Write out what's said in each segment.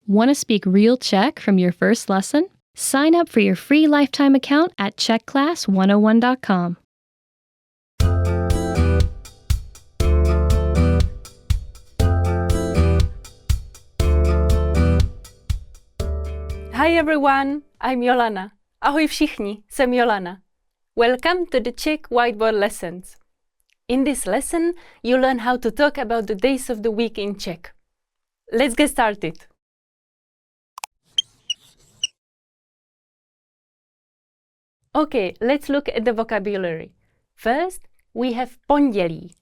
Want to speak real Czech from your first lesson? Sign up for your free lifetime account at czechclass101.com. Hi everyone, I'm Jolana. Ahoj všichni, jsem Jolana. Welcome to the Czech whiteboard lessons. In this lesson, you learn how to talk about the days of the week in Czech. Let's get started. Okay, let's look at the vocabulary. First, we have pondělí,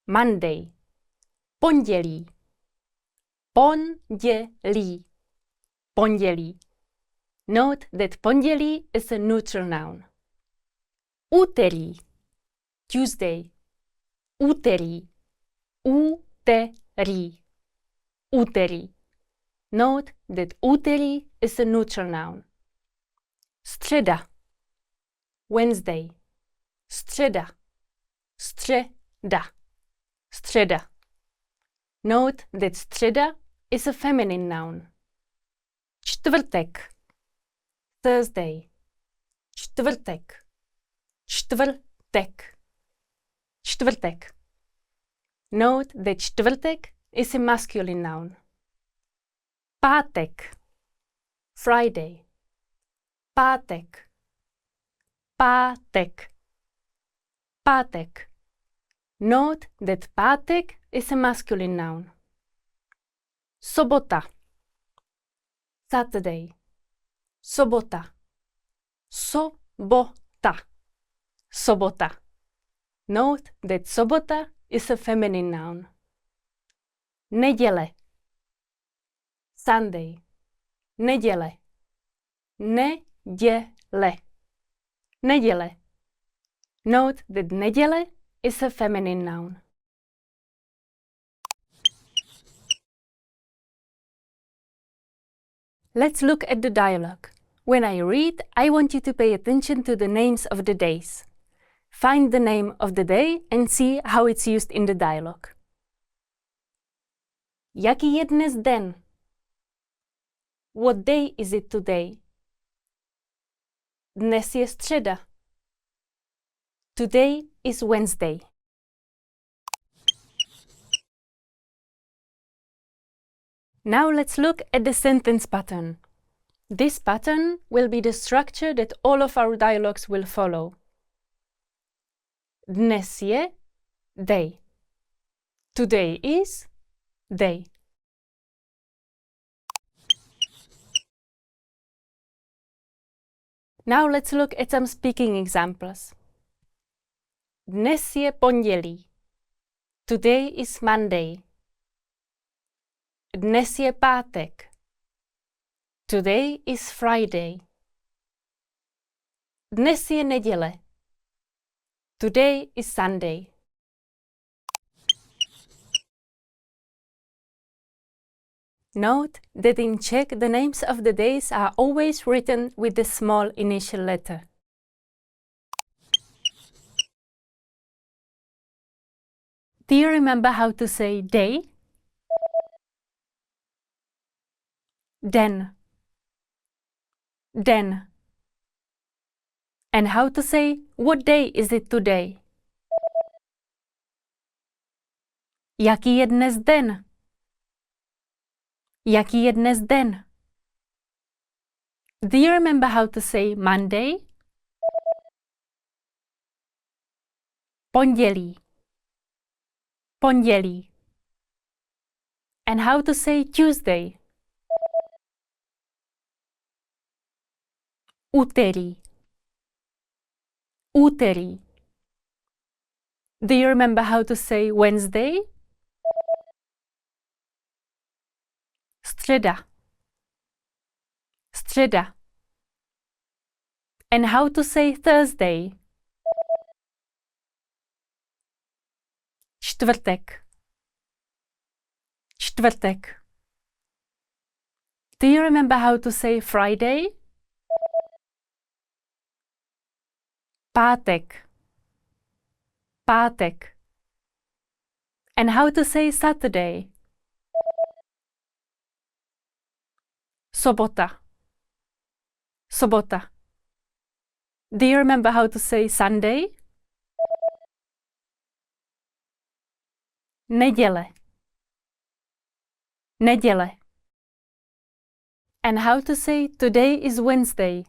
Monday. Pondělí, pondělí, pondělí. Note that pondělí is a neutral noun. Úterý, Tuesday. Úterý, úterý, úterý. Note that úterý is a neutral noun. Středa, Wednesday. Středa, středa, středa. Note that středa is a feminine noun. Čtvrtek, Thursday. Čtvrtek, čtvrtek, čtvrtek. Note that čtvrtek is a masculine noun. Pátek, Friday. Pátek, pátek, pátek. Note that pátek is a masculine noun. Sobota, Saturday. Sobota, sobota, sobota. Note that sobota is a feminine noun. Neděle, Sunday. Neděle, neděle, neděle. Note that neděle is a feminine noun. Let's look at the dialogue. When I read, I want you to pay attention to the names of the days. Find the name of the day and see how it's used in the dialogue. Jaký je dnes den? What day is it today? Dnes je středa. Today is Wednesday. Now let's look at the sentence pattern. This pattern will be the structure that all of our dialogues will follow. Dnes je day. Today is day. Now let's look at some speaking examples. Dnes je pondělí. Today is Monday. Dnes je pátek. Today is Friday. Dnes je neděle. Today is Sunday. Note that in Czech the names of the days are always written with the small initial letter. Do you remember how to say day? Den. Den. And how to say what day is it today? Jaký je dnes den? Jaký je dnes den? Do you remember how to say Monday? Pondělí. Pondělí. And how to say Tuesday? Úterý. Úterý. Do you remember how to say Wednesday? Středa. Středa. And how to say Thursday? Čtvrtek. Čtvrtek. Do you remember how to say Friday? Pátek. Pátek. And how to say Saturday? Sobota. Sobota. Do you remember how to say Sunday? Neděle. Neděle. And how to say today is Wednesday?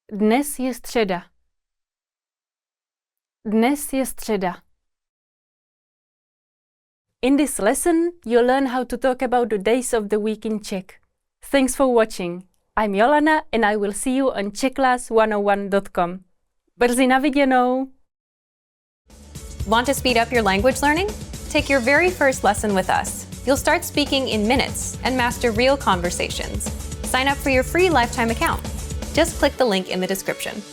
Dnes je středa. Dnes je středa. In this lesson, you'll learn how to talk about the days of the week in Czech. Thanks for watching. I'm Jolana and I will see you on czechclass101.com. Brzy na viděnou! Want to speed up your language learning? Take your very first lesson with us. You'll start speaking in minutes and master real conversations. Sign up for your free lifetime account. Just click the link in the description.